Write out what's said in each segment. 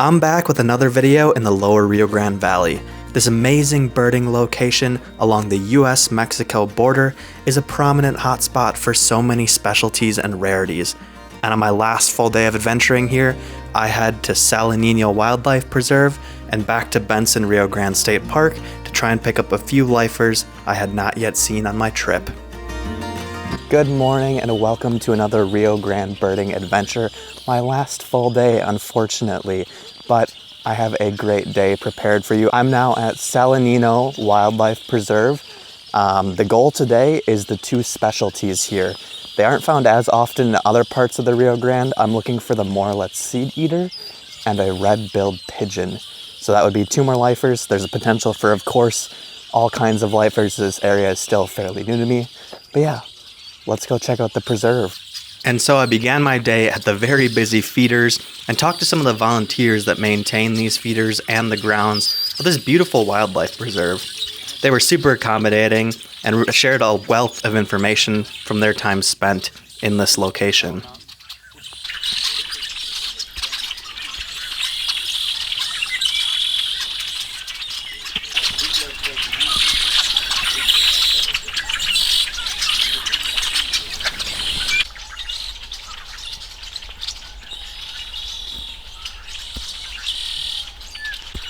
I'm back with another video in the Lower Rio Grande Valley. This amazing birding location along the US-Mexico border is a prominent hotspot for so many specialties and rarities. And on my last full day of adventuring here, I head to Saleneño Wildlife Preserve and back to Bentsen-Rio Grande State Park to try and pick up a few lifers I had not yet seen on my trip. Good morning and welcome to another Rio Grande birding adventure. My last full day, unfortunately, but I have a great day prepared for you. I'm now at Saleneño Wildlife Preserve. The goal today is the two specialties here. They aren't found as often in other parts of the Rio Grande. I'm looking for the MORELET'S SEEDEATER and a red-billed pigeon. So that would be two more lifers. There's a potential for, of course, all kinds of lifers. This area is still fairly new to me. But yeah, let's go check out the preserve. And so I began my day at the very busy feeders and talked to some of the volunteers that maintain these feeders and the grounds of this beautiful wildlife preserve. They were super accommodating and shared a wealth of information from their time spent in this location.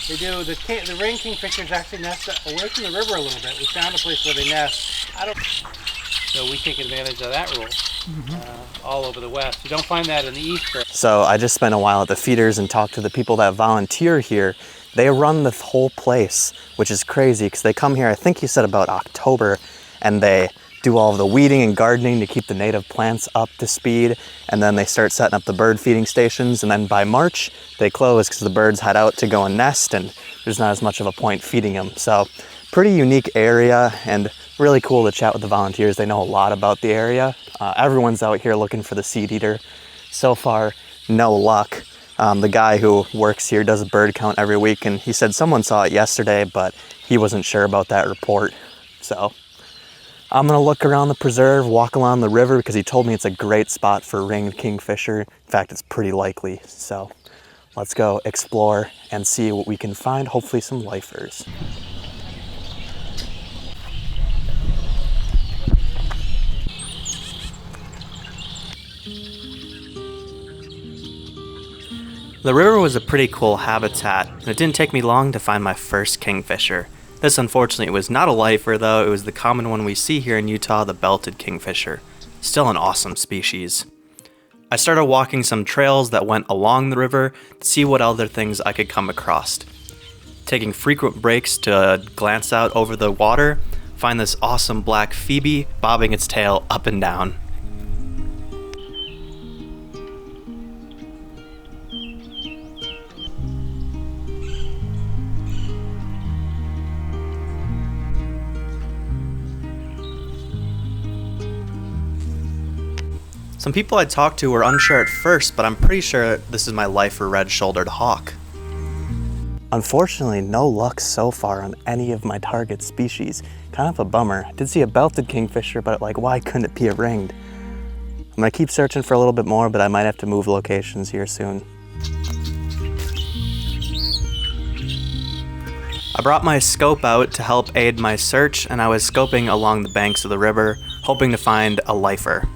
They do. The Ringed Kingfishers actually nest away from the river a little bit. We found a place where they nest. So we take advantage of that rule all over the West. You don't find that in the East. So I just spent a while at the feeders and talked to the people that volunteer here. They run the whole place, which is crazy because they come here, I think you said about October, and they do all of the weeding and gardening to keep the native plants up to speed, and then they start setting up the bird feeding stations, and then by March they close because the birds head out to go and nest and there's not as much of a point feeding them. So pretty unique area and really cool to chat with the volunteers. They know a lot about the area. Everyone's out here looking for the seed eater. So far, no luck. The guy who works here does a bird count every week, and he said someone saw it yesterday, but he wasn't sure about that report. So I'm gonna look around the preserve, walk along the river, because he told me it's a great spot for ringed kingfisher. In fact, it's pretty likely. So let's go explore and see what we can find, hopefully some lifers. The river was a pretty cool habitat, and it didn't take me long to find my first kingfisher. This, unfortunately, was not a lifer, though. It was the common one we see here in Utah, the belted kingfisher. Still an awesome species. I started walking some trails that went along the river to see what other things I could come across. Taking frequent breaks to glance out over the water, find this awesome black phoebe bobbing its tail up and down. Some people I talked to were unsure at first, but I'm pretty sure this is my lifer red-shouldered hawk. Unfortunately, no luck so far on any of my target species. Kind of a bummer. I did see a belted kingfisher, but like, why couldn't it be a ringed? I'm gonna keep searching for a little bit more, but I might have to move locations here soon. I brought my scope out to help aid my search, and I was scoping along the banks of the river, hoping to find a lifer.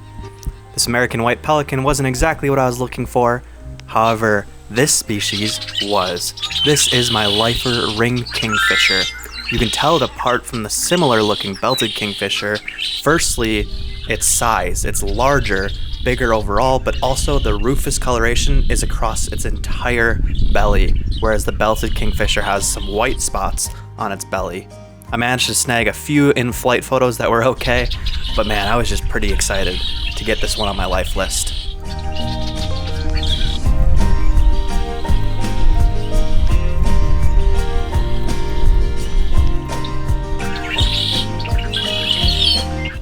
This American white pelican wasn't exactly what I was looking for. However, this species was. This is my lifer ringed kingfisher. You can tell it apart from the similar looking belted kingfisher. Firstly, its size. It's larger, bigger overall, but also the rufous coloration is across its entire belly, whereas the belted kingfisher has some white spots on its belly. I managed to snag a few in-flight photos that were okay, but man, I was just pretty excited to get this one on my life list.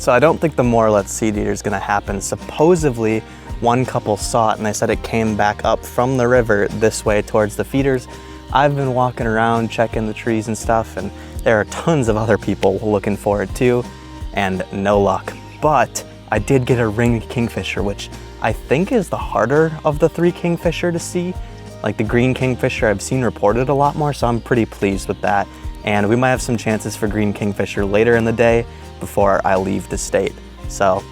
So I don't think the MORELET'S SEEDEATER is gonna happen. Supposedly, one couple saw it and they said it came back up from the river this way towards the feeders. I've been walking around checking the trees and stuff, and there are tons of other people looking for it too, and no luck. But I did get a ringed kingfisher, which I think is the harder of the three kingfisher to see. Like the green kingfisher I've seen reported a lot more, so I'm pretty pleased with that. And we might have some chances for green kingfisher later in the day before I leave the state. So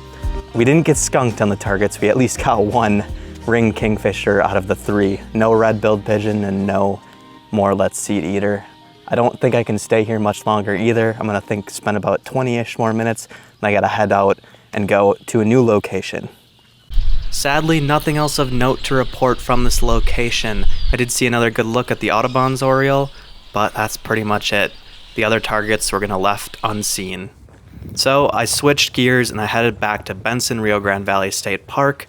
we didn't get skunked on the targets. We at least got one ringed kingfisher out of the 3. No red-billed pigeon and no MORELET'S SEEDEATER. I don't think I can stay here much longer either. I'm gonna spend about 20-ish more minutes, and I gotta head out and go to a new location. Sadly, nothing else of note to report from this location. I did see another good look at the Audubon's oriole, but that's pretty much it. The other targets were gonna left unseen. So I switched gears and I headed back to Bentsen-Rio Grande Valley State Park,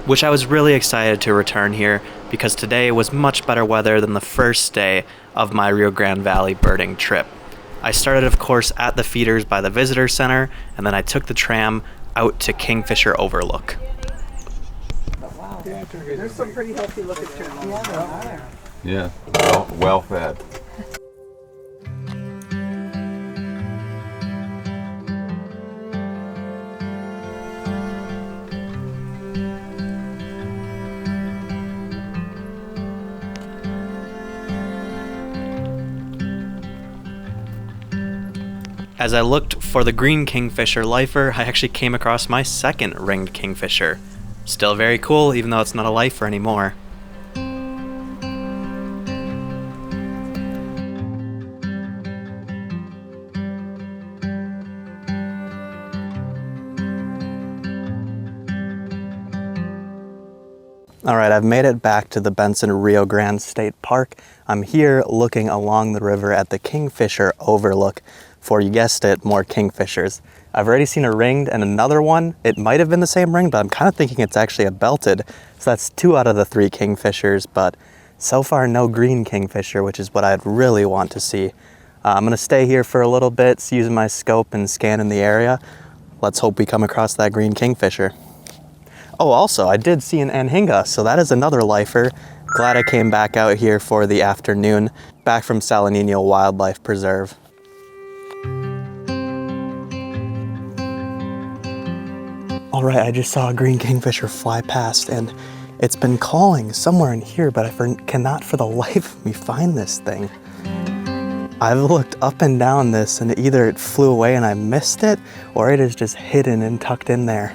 which I was really excited to return here because today was much better weather than the first day of my Rio Grande Valley birding trip. I started, of course, at the feeders by the visitor center, and then I took the tram out to Kingfisher Overlook. Wow, there's some pretty healthy looking turkeys. Yeah, well fed. As I looked for the Green Kingfisher lifer, I actually came across my second ringed kingfisher. Still very cool, even though it's not a lifer anymore. All right, I've made it back to the Bentsen-Rio Grande State Park. I'm here looking along the river at the Kingfisher Overlook for, you guessed it, more kingfishers. I've already seen a ringed and another one. It might have been the same ring, but I'm kind of thinking it's actually a belted. So that's 2 out of the 3 kingfishers, but so far no green kingfisher, which is what I'd really want to see. I'm gonna stay here for a little bit, using my scope and scanning the area. Let's hope we come across that green kingfisher. Oh, also, I did see an anhinga, so that is another lifer. Glad I came back out here for the afternoon, back from Saleneño Wildlife Preserve. All right, I just saw a green kingfisher fly past, and it's been calling somewhere in here, but I cannot for the life of me find this thing. I've looked up and down this, and either it flew away and I missed it, or it is just hidden and tucked in there.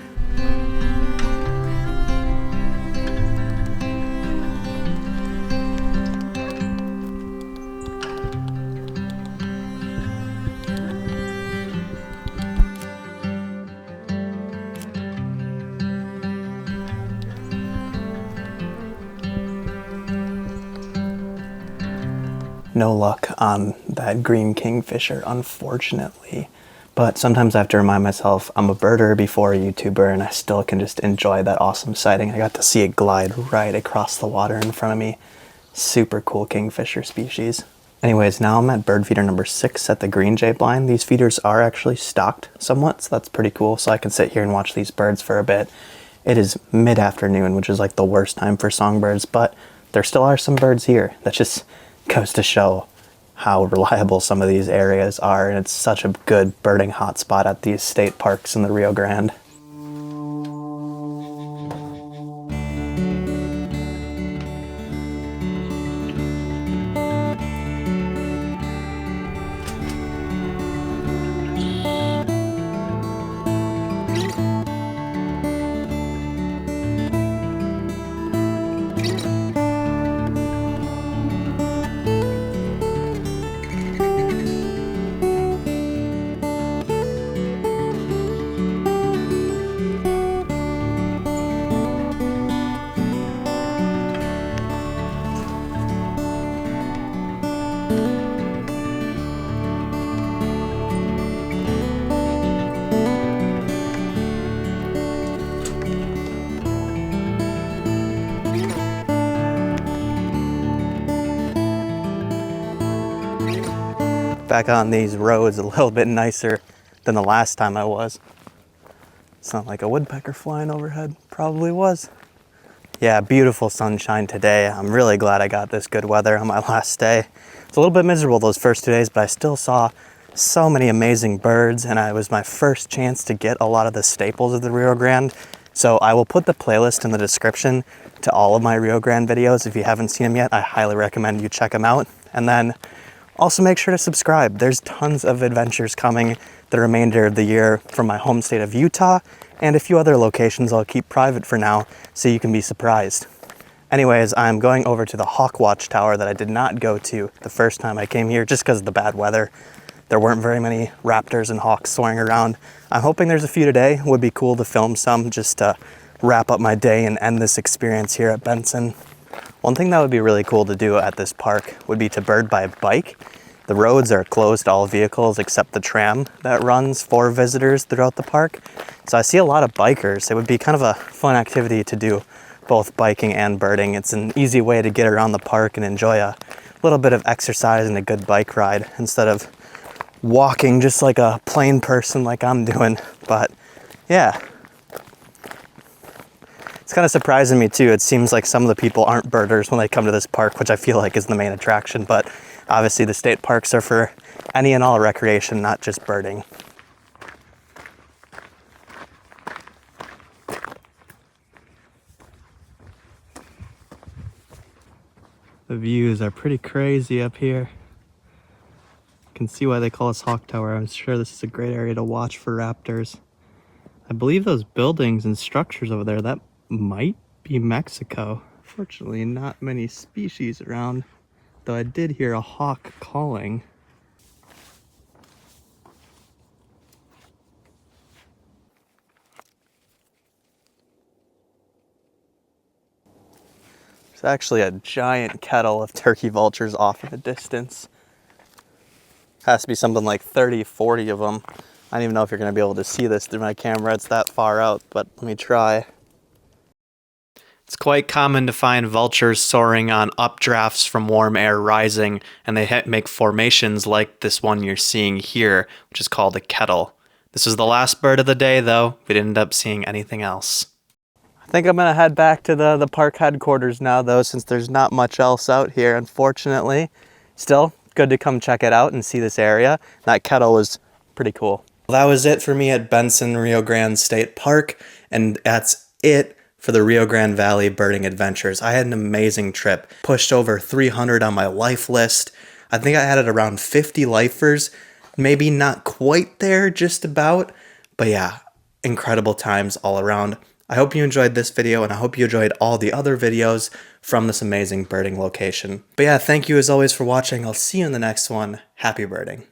No luck on that green kingfisher, unfortunately. But sometimes I have to remind myself I'm a birder before a YouTuber, and I still can just enjoy that awesome sighting. I got to see it glide right across the water in front of me. Super cool kingfisher species. Anyways, now I'm at bird feeder number 6 at the green jay blind. These feeders are actually stocked somewhat, so that's pretty cool. So I can sit here and watch these birds for a bit. It is mid-afternoon, which is like the worst time for songbirds, but there still are some birds here. That just goes to show how reliable some of these areas are, and it's such a good birding hotspot at these state parks in the Rio Grande. Back on these roads a little bit nicer than the last time I was. It's not like a woodpecker flying overhead. Probably was. Yeah, beautiful sunshine today. I'm really glad I got this good weather on my last day. It's a little bit miserable those first 2 days, but I still saw so many amazing birds, and it was my first chance to get a lot of the staples of the Rio Grande. So I will put the playlist in the description to all of my Rio Grande videos. If you haven't seen them yet, I highly recommend you check them out. And then also make sure to subscribe. There's tons of adventures coming the remainder of the year from my home state of Utah and a few other locations I'll keep private for now so you can be surprised. Anyways, I'm going over to the hawk watchtower that I did not go to the first time I came here just because of the bad weather. There weren't very many raptors and hawks soaring around. I'm hoping there's a few today. Would be cool to film some just to wrap up my day and end this experience here at Bentsen. One thing that would be really cool to do at this park would be to bird by bike. The roads are closed to all vehicles except the tram that runs for visitors throughout the park. So I see a lot of bikers. It would be kind of a fun activity to do both biking and birding. It's an easy way to get around the park and enjoy a little bit of exercise and a good bike ride instead of walking just like a plain person like I'm doing. But yeah. It's kind of surprising me too. It seems like some of the people aren't birders when they come to this park, which I feel like is the main attraction, but obviously the state parks are for any and all recreation, not just birding. The views are pretty crazy up here. You can see why they call us Hawk Tower. I'm sure this is a great area to watch for raptors. I believe those buildings and structures over there, that might be Mexico. Fortunately, not many species around, though I did hear a hawk calling. There's actually a giant kettle of turkey vultures off in the distance. Has to be something like 30, 40 of them. I don't even know if you're going to be able to see this through my camera. It's that far out, but let me try. It's quite common to find vultures soaring on updrafts from warm air rising, and they make formations like this one you're seeing here, which is called a kettle. This is the last bird of the day, though. We didn't end up seeing anything else. I think I'm going to head back to the park headquarters now, though, since there's not much else out here, unfortunately. Still, good to come check it out and see this area. That kettle was pretty cool. Well, that was it for me at Bentsen-Rio Grande State Park, and that's it for the Rio Grande Valley birding adventures. I had an amazing trip. Pushed over 300 on my life list. I think I had it around 50 lifers. Maybe not quite there, just about. But yeah, incredible times all around. I hope you enjoyed this video, and I hope you enjoyed all the other videos from this amazing birding location. But yeah, thank you as always for watching. I'll see you in the next one. Happy birding.